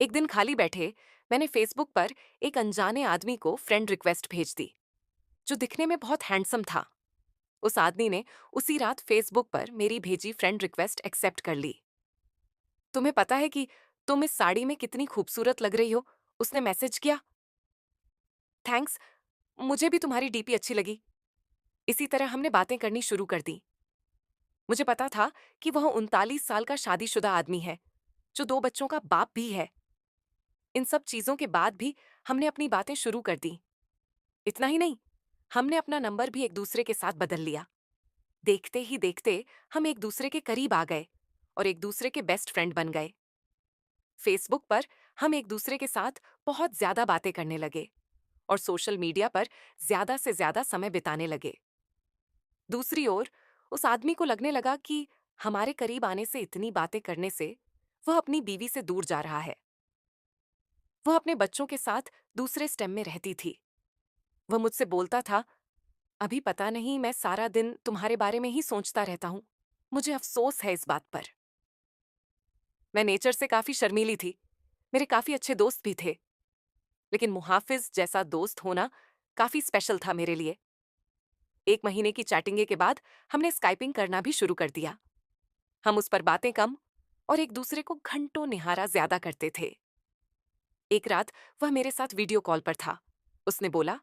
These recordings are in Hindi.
एक दिन खाली बैठे मैंने फेसबुक पर एक अनजाने आदमी को फ्रेंड रिक्वेस्ट भेज दी, जो दिखने में बहुत हैंडसम था। उस आदमी ने उसी रात फेसबुक पर मेरी भेजी फ्रेंड रिक्वेस्ट एक्सेप्ट कर ली। तुम्हें पता है कि तुम इस साड़ी में कितनी खूबसूरत लग रही हो, उसने मैसेज किया। थैंक्स, मुझे भी तुम्हारी डीपी अच्छी लगी। इसी तरह हमने बातें करनी शुरू कर दी। मुझे पता था कि वह 39 साल का शादीशुदा आदमी है, जो 2 बच्चों का बाप भी है। इन सब चीजों के बाद भी हमने अपनी बातें शुरू कर दी। इतना ही नहीं, हमने अपना नंबर भी एक दूसरे के साथ बदल लिया। देखते ही देखते हम एक दूसरे के करीब आ गए और एक दूसरे के बेस्ट फ्रेंड बन गए। फेसबुक पर हम एक दूसरे के साथ बहुत ज्यादा बातें करने लगे और सोशल मीडिया पर ज्यादा से ज्यादा समय बिताने लगे। दूसरी ओर उस आदमी को लगने लगा कि हमारे करीब आने से, इतनी बातें करने से वह अपनी बीवी से दूर जा रहा है। वह अपने बच्चों के साथ दूसरे स्टेम में रहती थी। वह मुझसे बोलता था, अभी पता नहीं, मैं सारा दिन तुम्हारे बारे में ही सोचता रहता हूं। मुझे अफसोस है इस बात पर। मैं नेचर से काफी शर्मीली थी। मेरे काफी अच्छे दोस्त भी थे, लेकिन मुहाफिज जैसा दोस्त होना काफी स्पेशल था मेरे लिए। 1 महीने की चैटिंग के बाद हमने स्काइपिंग करना भी शुरू कर दिया। हम उस पर बातें कम और एक दूसरे को घंटों निहारा ज्यादा करते थे। एक रात वह मेरे साथ वीडियो कॉल पर था। उसने बोला,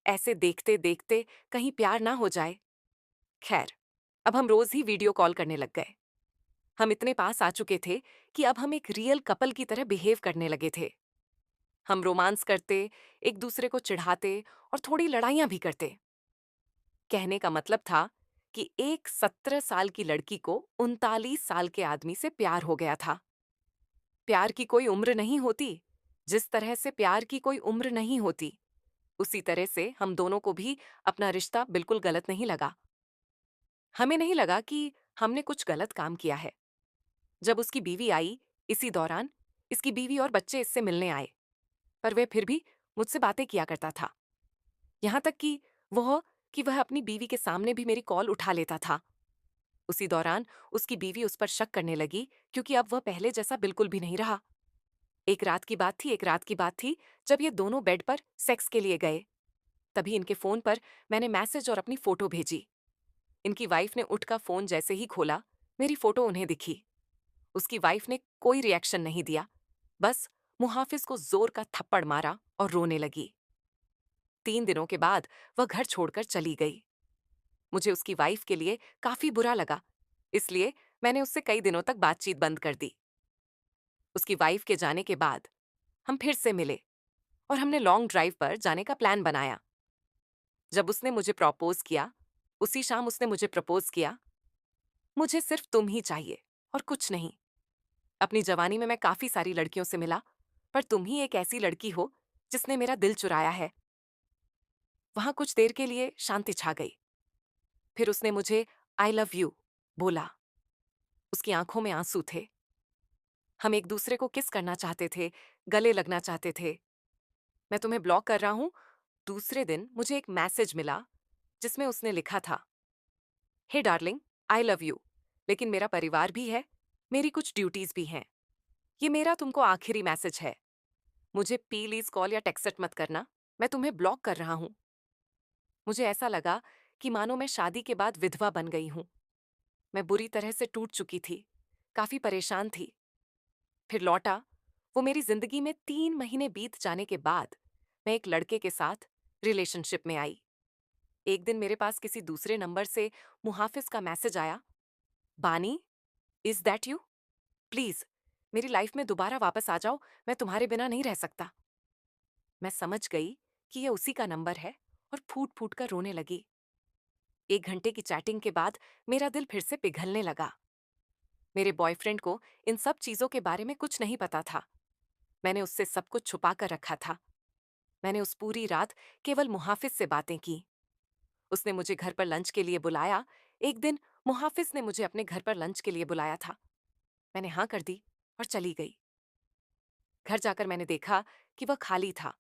ऐसे देखते देखते कहीं प्यार ना हो जाए। खैर, अब हम रोज ही वीडियो कॉल करने लग गए। हम इतने पास आ चुके थे कि अब हम एक रियल कपल की तरह बिहेव करने लगे थे। हम रोमांस करते, एक दूसरे को चिढ़ाते और थोड़ी लड़ाइयां भी करते। कहने का मतलब था कि एक 17 साल की लड़की को 39 साल के आदमी से प्यार हो गया था। प्यार की कोई उम्र नहीं होती। जिस तरह से प्यार की कोई उम्र नहीं होती, उसी तरह से हम दोनों को भी अपना रिश्ता बिल्कुल गलत नहीं लगा। हमें नहीं लगा कि हमने कुछ गलत काम किया है। जब उसकी बीवी आई, इसी दौरान इसकी बीवी और बच्चे इससे मिलने आए, पर वह फिर भी मुझसे बातें किया करता था। यहां तक कि वह अपनी बीवी के सामने भी मेरी कॉल उठा लेता था। उसी दौरान उसकी बीवी उस पर शक करने लगी, क्योंकि अब वह पहले जैसा बिल्कुल भी नहीं रहा। एक रात की बात थी जब ये दोनों बेड पर सेक्स के लिए गए। तभी इनके फोन पर मैंने मैसेज और अपनी फोटो भेजी। इनकी वाइफ ने उठकर फोन जैसे ही खोला, मेरी फोटो उन्हें दिखी। उसकी वाइफ ने कोई रिएक्शन नहीं दिया, बस मुहाफिज को जोर का थप्पड़ मारा और रोने लगी। 3 दिनों के बाद वह घर छोड़कर चली गई। मुझे उसकी वाइफ के लिए काफी बुरा लगा, इसलिए मैंने उससे कई दिनों तक बातचीत बंद कर दी। उसकी वाइफ के जाने के बाद हम फिर से मिले और हमने लॉन्ग ड्राइव पर जाने का प्लान बनाया। जब उसने मुझे प्रपोज किया, उसी शाम उसने मुझे प्रपोज किया। मुझे सिर्फ तुम ही चाहिए और कुछ नहीं। अपनी जवानी में मैं काफी सारी लड़कियों से मिला, पर तुम ही एक ऐसी लड़की हो जिसने मेरा दिल चुराया है। वहां कुछ देर के लिए शांति छा गई। फिर उसने मुझे आई लव यू बोला। उसकी आंखों में आंसू थे। हम एक दूसरे को किस करना चाहते थे, गले लगना चाहते थे। मैं तुम्हें ब्लॉक कर रहा हूं। दूसरे दिन मुझे एक मैसेज मिला जिसमें उसने लिखा था, हे डार्लिंग, आई लव यू, लेकिन मेरा परिवार भी है, मेरी कुछ ड्यूटीज भी हैं। ये मेरा तुमको आखिरी मैसेज है। मुझे प्लीज कॉल या टेक्स्ट मत करना। मैं तुम्हें ब्लॉक कर रहा हूं। मुझे ऐसा लगा कि मानो मैं शादी के बाद विधवा बन गई हूं। मैं बुरी तरह से टूट चुकी थी, काफी परेशान थी। फिर लौटा। वो मेरी जिंदगी में 3 महीने बीत जाने के बाद मैं एक लड़के के साथ रिलेशनशिप में आई। एक दिन मेरे पास किसी दूसरे नंबर से मुहाफिज का मैसेज आया, बानी, इज दैट यू? प्लीज मेरी लाइफ में दोबारा वापस आ जाओ, मैं तुम्हारे बिना नहीं रह सकता। मैं समझ गई कि यह उसी का नंबर है और फूट फूट कर रोने लगी। 1 घंटे की चैटिंग के बाद मेरा दिल फिर से पिघलने लगा। मेरे बॉयफ्रेंड को इन सब चीजों के बारे में कुछ नहीं पता था। मैंने उससे सब कुछ छुपा कर रखा था। मैंने उस पूरी रात केवल मुहाफिज से बातें की। उसने मुझे घर पर लंच के लिए बुलाया। एक दिन मुहाफिज ने मुझे अपने घर पर लंच के लिए बुलाया था। मैंने हाँ कर दी और चली गई। घर जाकर मैंने देखा कि वह खाली था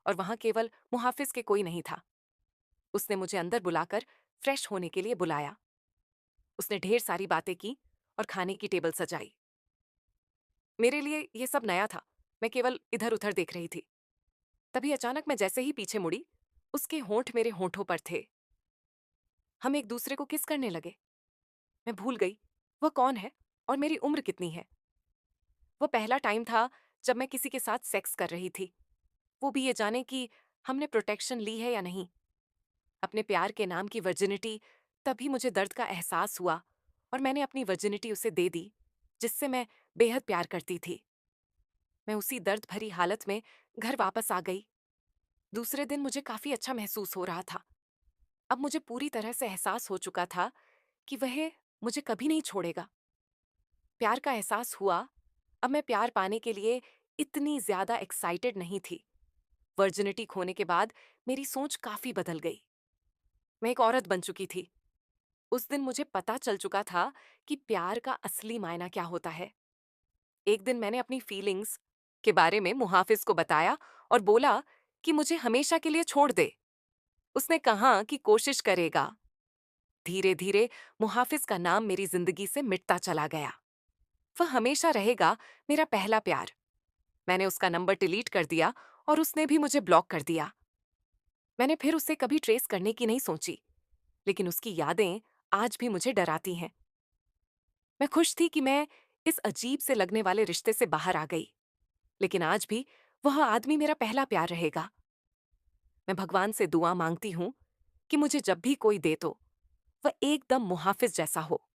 और वहां केवल मुहाफिज के कोई नहीं था। उसने मुझे अंदर बुलाकर फ्रेश होने के लिए बुलाया। उसने ढेर सारी बातें की और खाने की टेबल सजाई। मेरे लिए यह सब नया था। मैं केवल इधर-उधर देख रही थी। तभी अचानक मैं जैसे ही पीछे मुड़ी, उसके होंठ मेरे होंठों पर थे। हम एक दूसरे को किस करने लगे। मैं भूल गई वह कौन है और मेरी उम्र कितनी है। वो पहला टाइम था जब मैं किसी के साथ सेक्स कर रही थी, वो भी ये जाने कि हमने प्रोटेक्शन ली है या नहीं। अपने प्यार के नाम की वर्जिनिटी, तभी मुझे दर्द का एहसास हुआ और मैंने अपनी वर्जिनिटी उसे दे दी, जिससे मैं बेहद प्यार करती थी। मैं उसी दर्द भरी हालत में घर वापस आ गई। दूसरे दिन मुझे काफी अच्छा महसूस हो रहा था। अब मुझे पूरी तरह से एहसास हो चुका था कि वह मुझे कभी नहीं छोड़ेगा। प्यार का एहसास हुआ। अब मैं प्यार पाने के लिए इतनी ज्यादा एक्साइटेड नहीं थी। वर्जिनिटी खोने के बाद मेरी सोच काफी बदल गई। मैं एक औरत बन चुकी थी। उस दिन मुझे पता चल चुका था कि प्यार का असली मायना क्या होता है। एक दिन मैंने अपनी फीलिंग्स के बारे में मुहाफिज को बताया और बोला कि मुझे हमेशा के लिए छोड़ दे। उसने कहा कि कोशिश करेगा। धीरे धीरे मुहाफिज का नाम मेरी जिंदगी से मिटता चला गया। वह हमेशा रहेगा मेरा पहला प्यार। मैंने उसका नंबर डिलीट कर दिया और उसने भी मुझे ब्लॉक कर दिया। मैंने फिर उसे कभी ट्रेस करने की नहीं सोची, लेकिन उसकी यादें आज भी मुझे डराती हैं। मैं खुश थी कि मैं इस अजीब से लगने वाले रिश्ते से बाहर आ गई, लेकिन आज भी वह आदमी मेरा पहला प्यार रहेगा। मैं भगवान से दुआ मांगती हूँ कि मुझे जब भी कोई दे तो वह एकदम मुहाफिज जैसा हो।